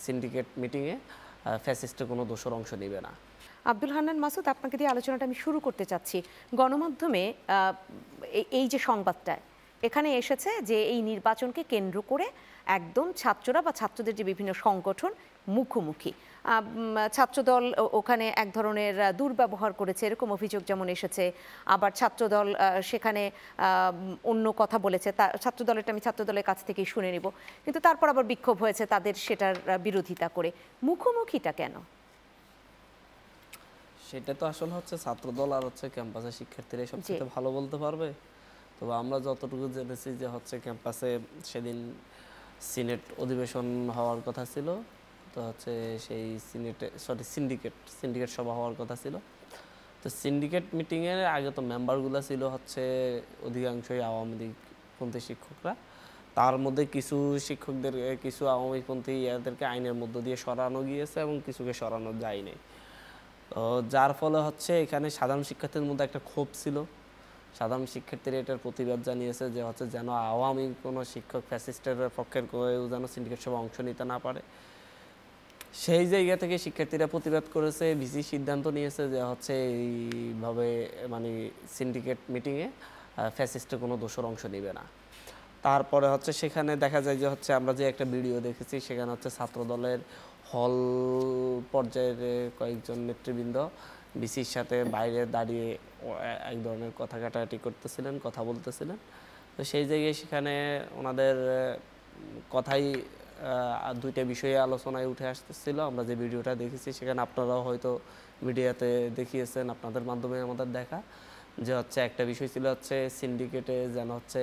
Syndicate মিটিংয়ে ফ্যাসিস্টের কোনো দোষর অংশ নেবে না। আব্দুল হান্নান মাসুদ, আপনাকে দিয়ে আলোচনাটা আমি শুরু করতে চাচ্ছি। গণমাধ্যমে এই যে সংবাদটা এখানে এসেছে যে এই নির্বাচনকে কেন্দ্র করে একদম ছাত্ররা বা ছাত্রদের যে বিভিন্ন সংগঠন মুখোমুখি, ছাত্রদল ওখানে এক ধরনের দুর্ব্যবহার করেছে এরকম অভিযোগ যেমন এসেছে, আবার ছাত্রদল সেখানে অন্য কথা বলেছে। ছাত্রদলেরটা আমি ছাত্রদলের কাছ থেকেই শুনে নিব, কিন্তু তারপর আবার বিক্ষোভ হয়েছে তাদের সেটার বিরোধিতা করে। মুখোমুখিটা কেন? সেটা তো আসলে হচ্ছে ছাত্রদল আর হচ্ছে ক্যাম্পাসের শিক্ষার্থীরা সবচেয়ে ভালো বলতে পারবে। তবে আমরা যতটুকু জেনেছি যে হচ্ছে ক্যাম্পাসে সেদিন সিনেট অধিবেশন হওয়ার কথা ছিল, তো হচ্ছে সেই সিন্ডিকেট সভা হওয়ার কথা ছিল। তো সিন্ডিকেট মিটিংয়ের আগে তো মেম্বারগুলো ছিল হচ্ছে অধিকাংশই আওয়ামী লীগপন্থী শিক্ষকরা। তার মধ্যে কিছু শিক্ষকদের, কিছু আওয়ামীপন্থী এদেরকে আইনের মধ্য দিয়ে সরানো গিয়েছে এবং কিছুকে সরানো যায়নি। তো যার ফলে হচ্ছে এখানে সাধারণ শিক্ষার্থীদের মধ্যে একটা ক্ষোভ ছিল। সাধারণ শিক্ষার্থীরা এটার প্রতিবাদ জানিয়েছে যে হচ্ছে যেন আওয়ামী কোনো শিক্ষক ফ্যাসিস্টের পক্ষের কেউ যেন সিন্ডিকেট সভা অংশ নিতে না পারে। সেই জায়গা থেকে শিক্ষার্থীরা প্রতিবাদ করেছে। ভিসি সিদ্ধান্ত নিয়েছে যে হচ্ছে এইভাবে মানে সিন্ডিকেট মিটিংয়ে ফ্যাসিস্টের কোনো দোষর অংশ নেবে না। তারপরে হচ্ছে সেখানে দেখা যায় যে হচ্ছে আমরা যে একটা ভিডিও দেখেছি সেখানে হচ্ছে ছাত্রদলের হল পর্যায়ের কয়েকজন নেতৃবৃন্দ ভিসির সাথে বাইরে দাঁড়িয়ে এক ধরনের কথা কাটাকাটি করতেছিলেন, কথা বলতেছিলেন। তো সেই জায়গায় সেখানে ওনাদের কথাই দুইটা বিষয়ে আলোচনায় উঠে আসতেছিল। আমরা যে ভিডিওটা দেখেছি সেখানে আপনারাও হয়তো মিডিয়াতে দেখিয়েছেন, আপনাদের মাধ্যমে আমাদের দেখা, যে হচ্ছে একটা বিষয় ছিল হচ্ছে সিন্ডিকেটে যেন হচ্ছে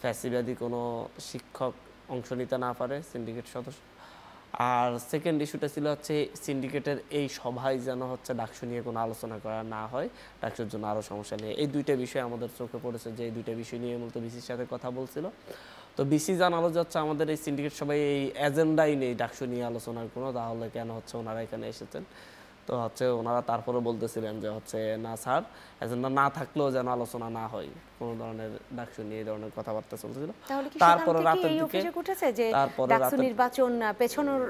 ফ্যাসিবাদী কোনো শিক্ষক অংশ নিতে না পারে সিন্ডিকেট সদস্য। আর সেকেন্ড ইস্যুটা ছিল হচ্ছে সিন্ডিকেটের এই সভায় যেন হচ্ছে ডাকসু নিয়ে কোনো আলোচনা করা না হয়, ডাকসুর জন্য আরও সমস্যা নিয়ে। এই দুইটা বিষয় আমাদের চোখে পড়েছে যে এই দুইটা বিষয় নিয়ে মূলত বিসির সাথে কথা বলছিল। তো বিসি জানালো যে হচ্ছে আমাদের এই সিন্ডিকেট সভায় এই এজেন্ডাই নেই ডাকসু নিয়ে আলোচনার কোনো, তাহলে কেন হচ্ছে ওনারা এখানে এসেছেন। তো হচ্ছে ওনারা তারপরে বলতেছিলেন যে হচ্ছে না স্যার, এজেন্ডা না থাকলেও যেন আলোচনা না হয়, কোনো ধরনের ডাকসু নিয়ে এই ধরনের কথাবার্তা চলছিল। তারপরে রাতের দিকে ডাকসু নির্বাচন পেছনের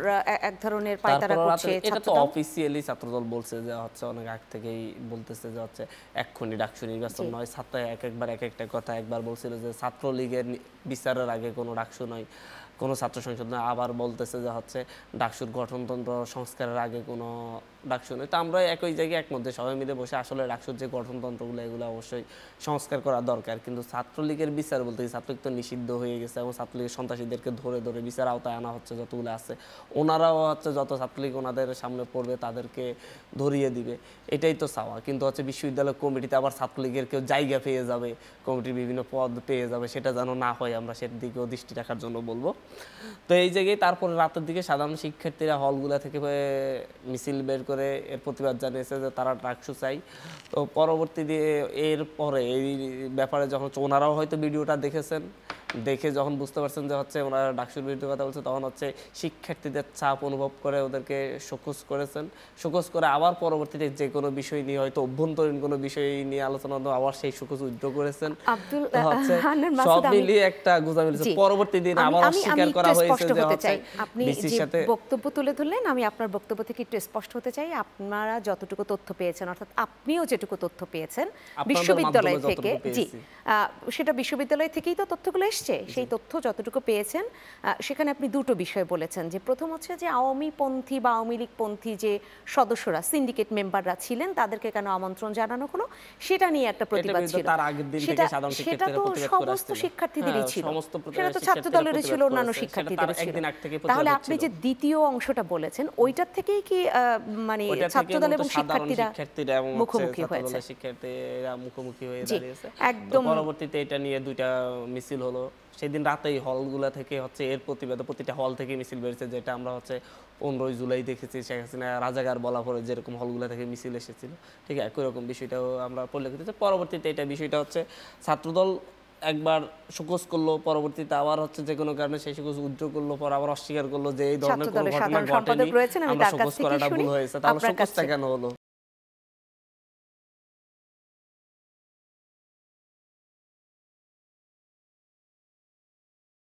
এক ধরনের পায়তারা করছে। এটা তো অফিসিয়ালি ছাত্রদল বলছে যে হচ্ছে অনেক আগ থেকেই বলতেছে যে হচ্ছে এক্ষুনি ডাকসু নির্বাচন নয়। ছাত্র একবার এক একটা কথা, একবার বলছিল যে ছাত্রলীগের বিচারের আগে কোনো ডাকসু নয়, কোনো ছাত্র সংসদ নয়। আবার বলতেছে যে হচ্ছে ডাকসুর গঠনতন্ত্র সংস্কারের আগে কোনো ডাকসু নয়। তো আমরা একই জায়গায় একমধ্যে সবাই মিলে বসে আসলে ডাকসুর যে গঠনতন্ত্রগুলো এগুলো অবশ্যই সংস্কার করা দরকার। কিন্তু ছাত্রলীগের বিচার বলতে ছাত্রলীগ তো নিষিদ্ধ হয়ে গেছে এবং ছাত্রলীগের সন্ত্রাসীদেরকে ধরে ধরে বিচার আওতায় আনা হচ্ছে যতগুলো আছে। ওনারাও হচ্ছে যত ছাত্রলীগ ওনাদের সামনে পড়বে তাদেরকে ধরিয়ে দিবে, এটাই তো চাওয়া। কিন্তু হচ্ছে বিশ্ববিদ্যালয় কমিটিতে আবার ছাত্রলীগের কেউ জায়গা পেয়ে যাবে, কমিটির বিভিন্ন পদ পেয়ে যাবে, সেটা যেন না হয় আমরা সেদিকেও দৃষ্টি রাখার জন্য বলবো। তো এই জায়গায় তারপরে রাতের দিকে সাধারণ শিক্ষার্থীরা হলগুলা থেকে মিছিল বের করে এর প্রতিবাদ জানিয়েছে যে তারা ডাকসু চাই। তো পরবর্তী দিয়ে এরপরে এই ব্যাপারে যখন ওনারাও হয়তো ভিডিওটা দেখেছেন, দেখে যখন বুঝতে পারছেন যে হচ্ছে ওনারা ডাকসুর বিরুদ্ধে কথা বলছে, তখন হচ্ছে শিক্ষার্থীদের চাপ অনুভব করে ওদেরকে শোকজ করেছেন। শোকজ করে আবার পরবর্তীতে যে কোনো বিষয় নিয়ে হয়তো অভ্যন্তরীণ কোনো বিষয় নিয়ে আলোচনা আবার সেই শোকজ উইথড্র করেছেন। সব মিলিয়ে একটা গোঁজামিল। পরবর্তী দিন আবার অস্বীকার করা হয়েছে যে হচ্ছে আপনি যে বক্তব্য তুলে ধরলেন, আমি আপনার বক্তব্য থেকে একটু স্পষ্ট হতে চাই। আপনারা যতটুকু তথ্য পেয়েছেন, অর্থাৎ আপনিও যেটুকু তথ্য পেয়েছেন বিশ্ববিদ্যালয় থেকে, জি সেটা বিশ্ববিদ্যালয় থেকেই তো তথ্যগুলো এসছে। সেই তথ্য যতটুকু পেয়েছেন সেখানে আপনি দুটো বিষয় বলেছেন। যে প্রথম হচ্ছে যে আওয়ামী পন্থী বা আওয়ামী লীগ পন্থী যে সদস্যরা সিন্ডিকেট মেম্বাররা ছিলেন তাদেরকে কেন আমন্ত্রণ জানানো হলো সেটা নিয়ে একটা প্রতিবাদ ছিল। সেটা তো সমস্ত শিক্ষার্থীদেরই ছিল, সেটা তো ছাত্র দলেরই ছিল, অন্যান্য শিক্ষার্থীদেরও ছিল। তাহলে আপনি যে দ্বিতীয় অংশটা বলেছেন ওইটার থেকেই কি মানে ছাত্র দল এবং শিক্ষার্থীরা মুখোমুখি হয়েছে? শিক্ষার্থীরা মুখোমুখি হয়ে দাঁড়িয়েছে একদম। পরবর্তীতে এটা নিয়ে দুইটা মিছিল হলো সেদিন রাতেই হলগুলা থেকে হচ্ছে এর প্রতিবাদে প্রতিটা হল থেকে মিছিল বেরিয়েছে, যেটা আমরা হচ্ছে 15 জুলাই দেখেছি শেখ হাসিনা রাজাকার বলা পরে যেরকম হলগুলা থেকে মিছিল এসেছিল, ঠিক একই রকম বিষয়টাও আমরা পরিলক্ষিত। পরবর্তীতে এটা বিষয়টা হচ্ছে ছাত্রদল একবার শোকজ করলো, পরবর্তীতে আবার হচ্ছে যে কোনো কারণে সেই শোকজ উদ্যোগ করলো, পর আবার অস্বীকার করলো যে এই ধরনের কোনো ঘটনা ঘটেনি, আমরা শোকজ করাটা ভুল হয়েছে। তাহলে শোকজটা কেন হলো?